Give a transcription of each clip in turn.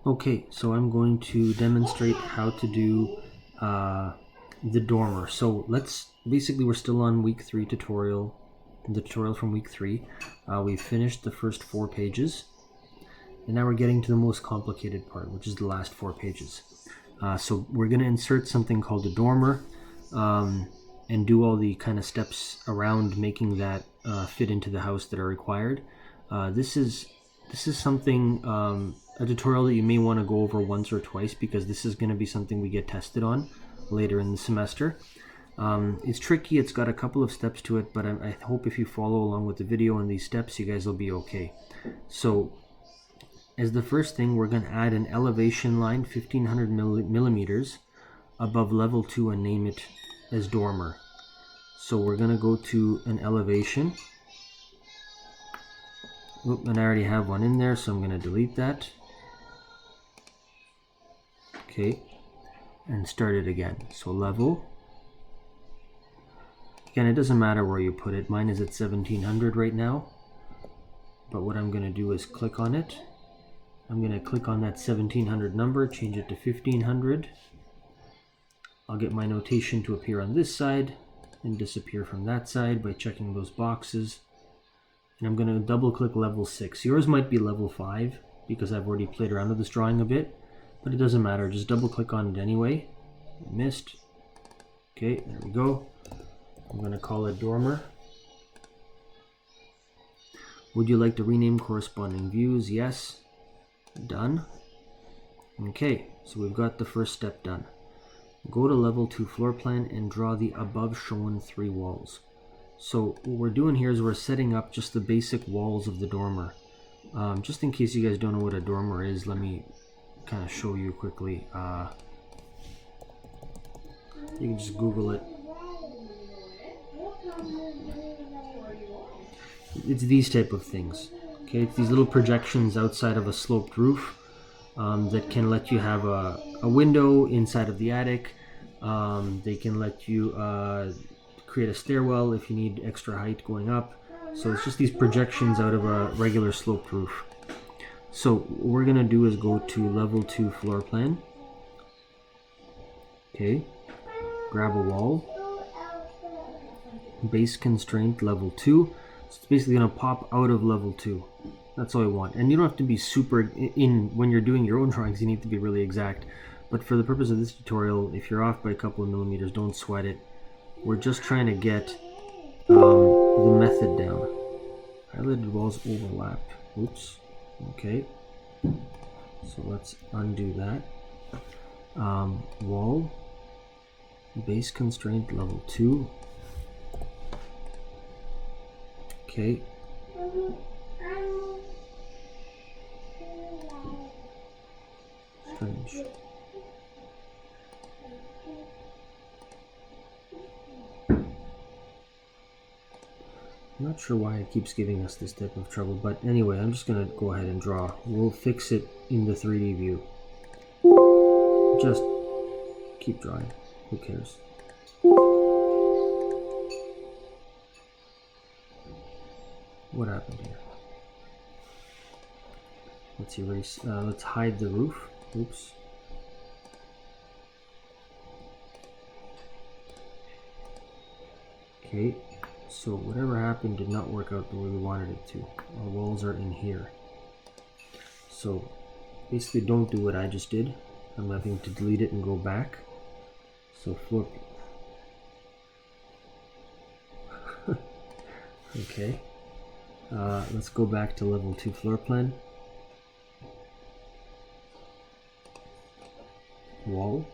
Okay, so I'm going to demonstrate how to do the dormer. So basically we're still on week 3 tutorial, the tutorial from week 3. We've finished the first 4 pages, and now we're getting to the most complicated part, which is the last 4 pages. So we're going to insert something called a dormer and do all the kind of steps around making that fit into the house that are required. This is something, a tutorial that you may want to go over once or twice, because this is going to be something we get tested on later in the semester. It's tricky, it's got a couple of steps to it, but I hope if you follow along with the video and these steps, you guys will be okay. So as the first thing, we're going to add an elevation line 1500 millimeters above level 2 and name it as dormer. So we're going to go to an elevation. Oop, and I already have one in there, so I'm going to delete that. Okay, and start it again. So level. Again, it doesn't matter where you put it. Mine is at 1700 right now. But what I'm going to do is click on it. I'm going to click on that 1700 number, change it to 1500. I'll get my notation to appear on this side and disappear from that side by checking those boxes. And I'm going to double click level 6. Yours might be level 5 because I've already played around with this drawing a bit, but it doesn't matter. Just double click on it anyway. Missed. Okay, there we go. I'm going to call it dormer. Would you like to rename corresponding views? Yes. Done. Okay, so we've got the first step done. Go to level 2 floor plan and draw the above shown 3 walls. So what we're doing here is we're setting up just the basic walls of the dormer. Just in case you guys don't know what a dormer is, let me kind of show you quickly. You can just Google it. It's these type of things. Okay, it's these little projections outside of a sloped roof that can let you have a window inside of the attic. They can let you create a stairwell if you need extra height going up. So it's just these projections out of a regular sloped roof. So what we're going to do is go to level 2 floor plan. Okay, grab a wall. Base constraint level 2. So it's basically going to pop out of level 2. That's all I want. And you don't have to be super when you're doing your own drawings, you need to be really exact. But for the purpose of this tutorial, if you're off by a couple of millimeters, don't sweat it. We're just trying to get the method down. Highlighted walls overlap. Oops. Okay. So let's undo that. Wall. Base constraint level 2. Okay. Strange. I'm not sure why it keeps giving us this type of trouble, but anyway, I'm just going to go ahead and draw. We'll fix it in the 3D view. Just keep drawing. Who cares? What happened here? Let's erase. Let's hide the roof. Oops. Okay. So whatever happened did not work out the way we wanted it to. Our walls are in here. So basically don't do what I just did. I'm having to delete it and go back. So floor. Okay. Let's go back to level 2 floor plan. Wall.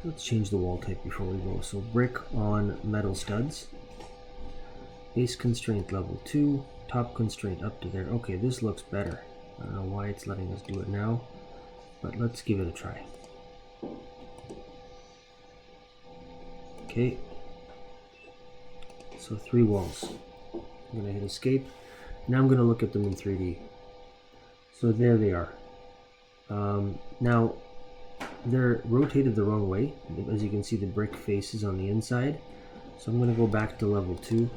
Let's change the wall type before we go. So brick on metal studs. Base constraint level 2. Top constraint up to there. Okay, this looks better. I don't know why it's letting us do it now, but let's give it a try. Okay. So 3 walls. I'm going to hit escape. Now I'm going to look at them in 3D. So there they are. Now they're rotated the wrong way. As you can see, the brick face is on the inside. So I'm going to go back to level 2.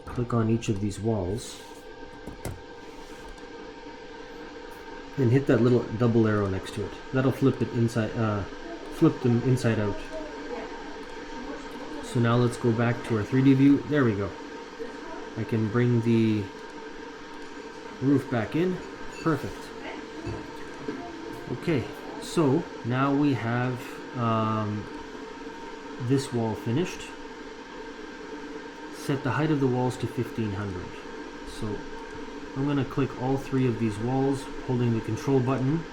Click on each of these walls. and hit that little double arrow next to it. That'll flip it inside, flip them inside out. So now let's go back to our 3D view. There we go. I can bring the roof back in. Perfect. Okay, so now we have this wall finished. Set the height of the walls to 1500. So I'm going to click all three of these walls, holding the control button.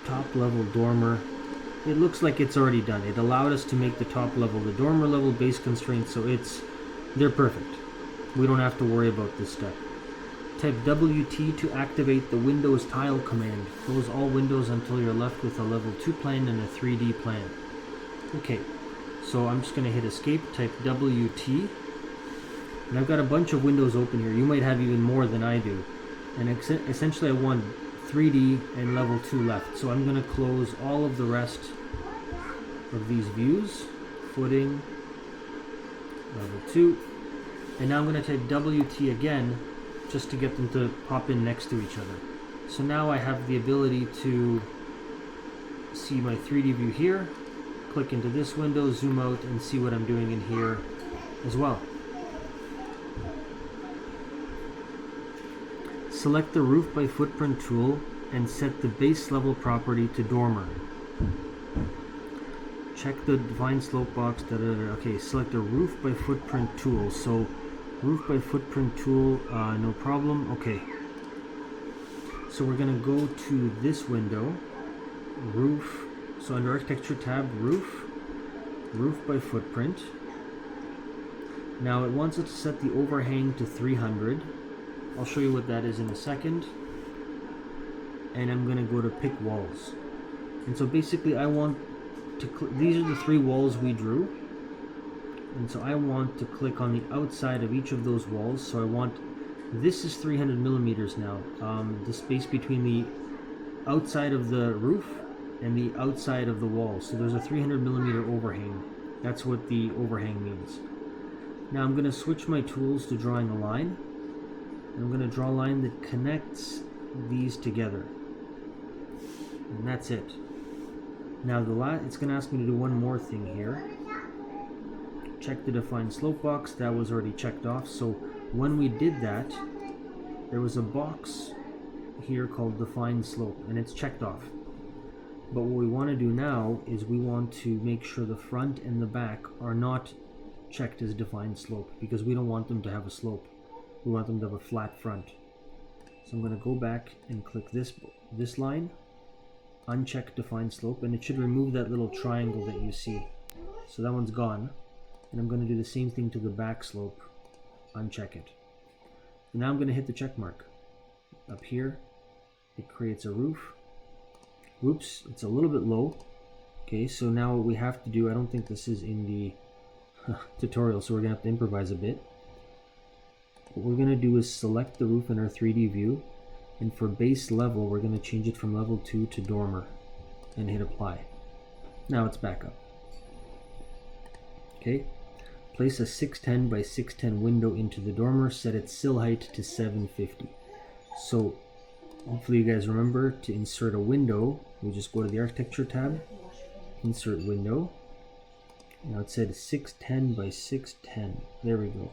Top level dormer. It looks like it's already done. It allowed us to make the top level the dormer level base constraint, so they're perfect. We don't have to worry about this step. Type WT to activate the Windows tile command. Close all windows until you're left with a level 2 plan and a 3D plan. Okay, so I'm just going to hit escape, type WT, and I've got a bunch of windows open here. You might have even more than I do. And essentially I want 3D and level 2 left. So I'm going to close all of the rest of these views. Footing, level 2. And now I'm going to type WT again, just to get them to pop in next to each other. So now I have the ability to see my 3D view here, click into this window, zoom out, and see what I'm doing in here as well. Select the roof by footprint tool and set the base level property to dormer. Check the define slope box. Okay, select the roof by footprint tool. So roof by footprint tool, no problem. Okay, so we're gonna go to this window, roof. So under architecture tab, roof by footprint. Now it wants us to set the overhang to 300. I'll show you what that is in a second. And I'm gonna go to pick walls. And so basically I want to these are the 3 walls we drew. And so I want to click on the outside of each of those walls. So I want, this is 300 millimeters now. The space between the outside of the roof and the outside of the wall. So there's a 300 millimeter overhang. That's what the overhang means. Now I'm going to switch my tools to drawing a line. And I'm going to draw a line that connects these together. And that's it. Now it's going to ask me to do one more thing here. Check the define slope box. That was already checked off. So when we did that, there was a box here called define slope, and it's checked off. But what we want to do now is we want to make sure the front and the back are not checked as define slope, because we don't want them to have a slope. We want them to have a flat front. So I'm going to go back and click this line, uncheck define slope, and it should remove that little triangle that you see. So that one's gone. And I'm going to do the same thing to the back slope, uncheck it. And now I'm going to hit the check mark. Up here, it creates a roof. Whoops, it's a little bit low. Okay, so now what we have to do, I don't think this is in the tutorial, so we're going to have to improvise a bit. What we're going to do is select the roof in our 3D view, and for base level, we're going to change it from level 2 to dormer, and hit apply. Now it's back up. Okay. Place a 610 by 610 window into the dormer, set its sill height to 750. So hopefully you guys remember to insert a window. We just go to the architecture tab, insert window. Now it said 610 by 610. There we go.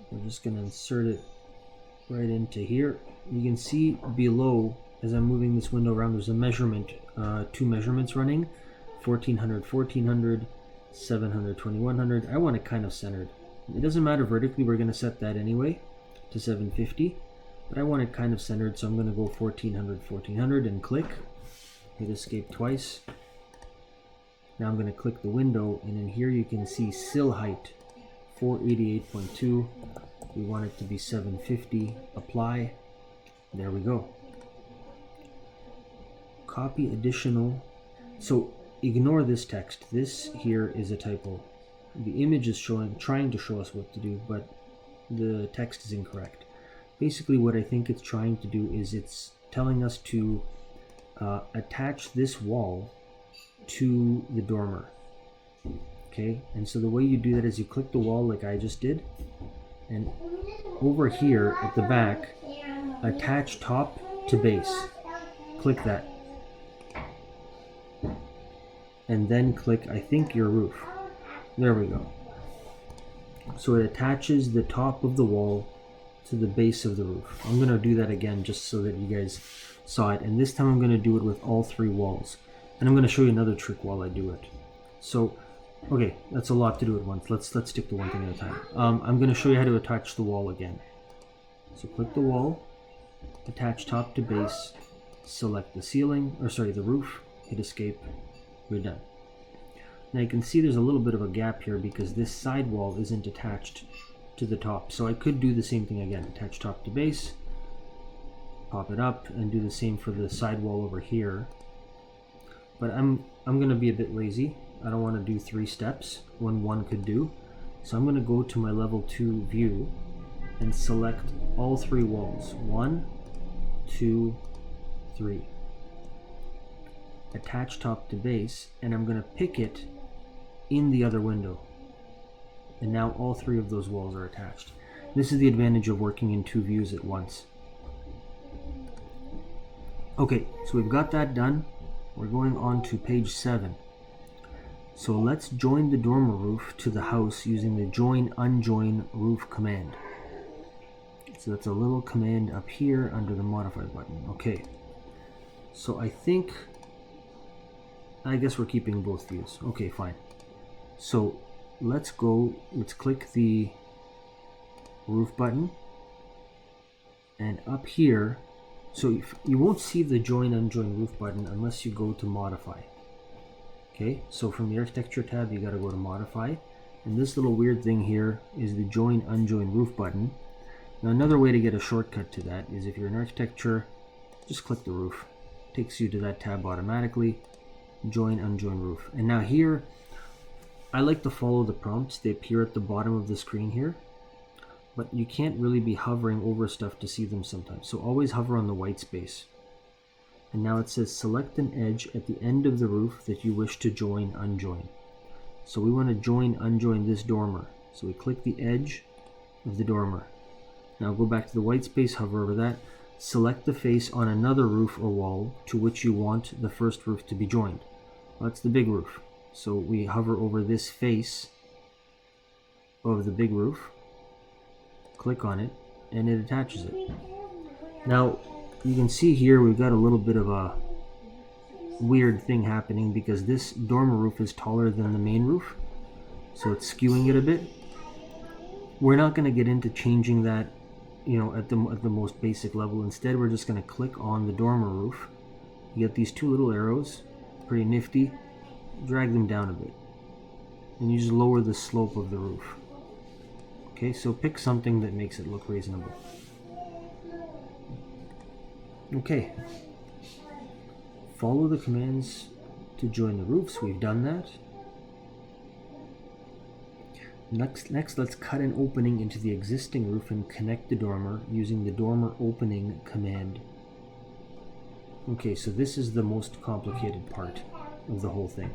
We're just going to insert it right into here. You can see below, as I'm moving this window around, there's a measurement, 2 measurements running, 1400, 1400, 700, 2100. I want it kind of centered. It doesn't matter vertically, we're going to set that anyway to 750, but I want it kind of centered, so I'm going to go 1400, 1400 and click. Hit escape twice. Now I'm going to click the window, and in here you can see sill height 488.2. We want it to be 750. Apply. There we go. Copy additional. So ignore this text. This here is a typo. The image is trying to show us what to do, but the text is incorrect. Basically what I think it's trying to do is it's telling us to attach this wall to the dormer. Okay, and so the way you do that is you click the wall like I just did, And over here at the back, attach top to base. Click that. And then click, I think, your roof. There we go. So it attaches the top of the wall to the base of the roof. I'm going to do that again just so that you guys saw it. And this time I'm going to do it with all three walls. And I'm going to show you another trick while I do it. So, okay, that's a lot to do at once. Let's stick to one thing at a time. I'm going to show you how to attach the wall again. So click the wall, attach top to base, select the ceiling, or sorry, the roof, hit escape, we're done. Now you can see there's a little bit of a gap here because this side wall isn't attached to the top. So I could do the same thing again, attach top to base, pop it up, and do the same for the side wall over here. But I'm going to be a bit lazy. I don't want to do 3 steps when one could do. So I'm going to go to my level 2 view and select all 3 walls. 1, 2, 3. Attach top to base, and I'm going to pick it in the other window. And now all 3 of those walls are attached. This is the advantage of working in 2 views at once. Okay, so we've got that done. We're going on to page 7. So let's join the dormer roof to the house using the join unjoin roof command. So that's a little command up here under the modify button. Okay, so I guess we're keeping both views. Okay, fine. So let's click the roof button, and up here, so you won't see the join unjoin roof button unless you go to modify. Okay, so from the architecture tab you got to go to modify, and this little weird thing here is the join unjoin roof button. Now another way to get a shortcut to that is if you're in architecture, just click the roof. It takes you to that tab automatically, join unjoin roof. And now here I like to follow the prompts. They appear at the bottom of the screen here, but you can't really be hovering over stuff to see them sometimes. So always hover on the white space. And now it says select an edge at the end of the roof that you wish to join unjoin. So we want to join unjoin this dormer. So we click the edge of the dormer. Now go back to the white space, hover over that, select the face on another roof or wall to which you want the first roof to be joined. Well, that's the big roof. So we hover over this face of the big roof, click on it, and it attaches it. Now you can see here we've got a little bit of a weird thing happening because this dormer roof is taller than the main roof, so it's skewing it a bit. We're not going to get into changing that, you know, at the most basic level. Instead, we're just going to click on the dormer roof. You get these 2 little arrows, pretty nifty. Drag them down a bit, and you just lower the slope of the roof. Okay, so pick something that makes it look reasonable. Okay, follow the commands to join the roofs. We've done that. Next, let's cut an opening into the existing roof and connect the dormer using the dormer opening command. Okay, so this is the most complicated part of the whole thing.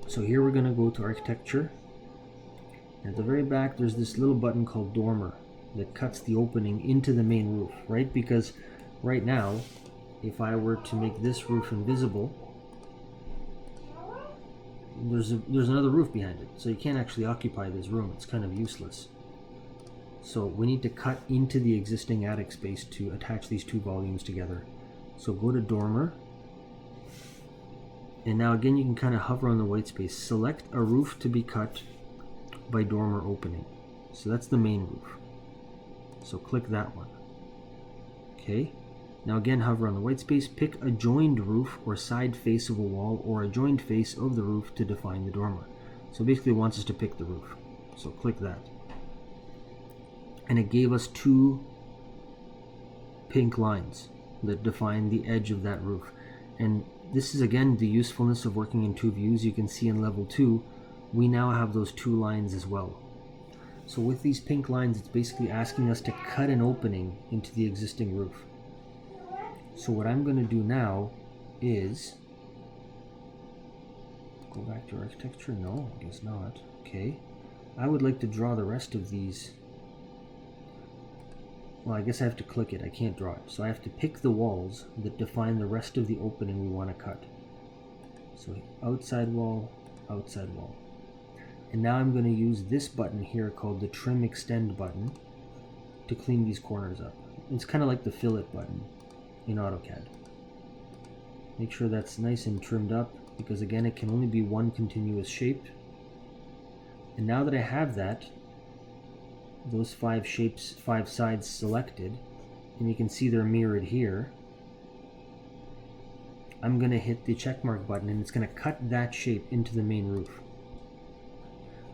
So here we're going to go to architecture. At the very back there's this little button called dormer that cuts the opening into the main roof, right? Because right now, if I were to make this roof invisible, there's another roof behind it, so you can't actually occupy this room. It's kind of useless. So we need to cut into the existing attic space to attach these 2 volumes together. So go to dormer, and now again you can kind of hover on the white space. Select a roof to be cut by dormer opening. So that's the main roof. So click that one. Okay. Now again hover on the white space, pick a joined roof or side face of a wall or a joined face of the roof to define the dormer. So basically it wants us to pick the roof. So click that. And it gave us 2 pink lines that define the edge of that roof. And this is again the usefulness of working in 2 views. You can see in level 2 we now have those 2 lines as well. So with these pink lines, it's basically asking us to cut an opening into the existing roof. So what I'm going to do now is go back to architecture. No, I guess not. Okay. I would like to draw the rest of these. Well, I guess I have to click it. I can't draw it. So I have to pick the walls that define the rest of the opening we want to cut. So outside wall, outside wall. And now I'm going to use this button here called the Trim Extend button to clean these corners up. It's kind of like the fillet button in AutoCAD. Make sure that's nice and trimmed up, because again, it can only be one continuous shape. And now that I have that, those 5 shapes, 5 sides selected, and you can see they're mirrored here, I'm going to hit the checkmark button and it's going to cut that shape into the main roof.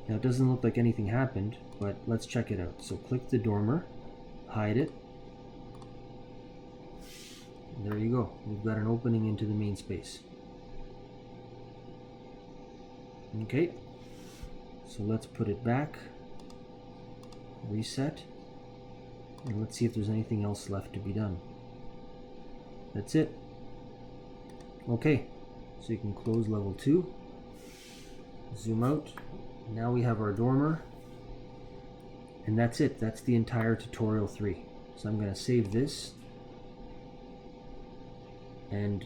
Now it doesn't look like anything happened, but let's check it out. So click the dormer, hide it. There you go. We've got an opening into the main space. Okay, so let's put it back, reset, and let's see if there's anything else left to be done. That's it. Okay, so you can close level 2, zoom out. Now we have our dormer, and that's it. That's the entire tutorial 3. So I'm going to save this, and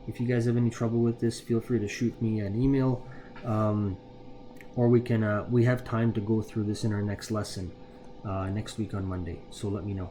if you guys have any trouble with this, feel free to shoot me an email, or we have time to go through this in our next lesson next week on Monday, so let me know.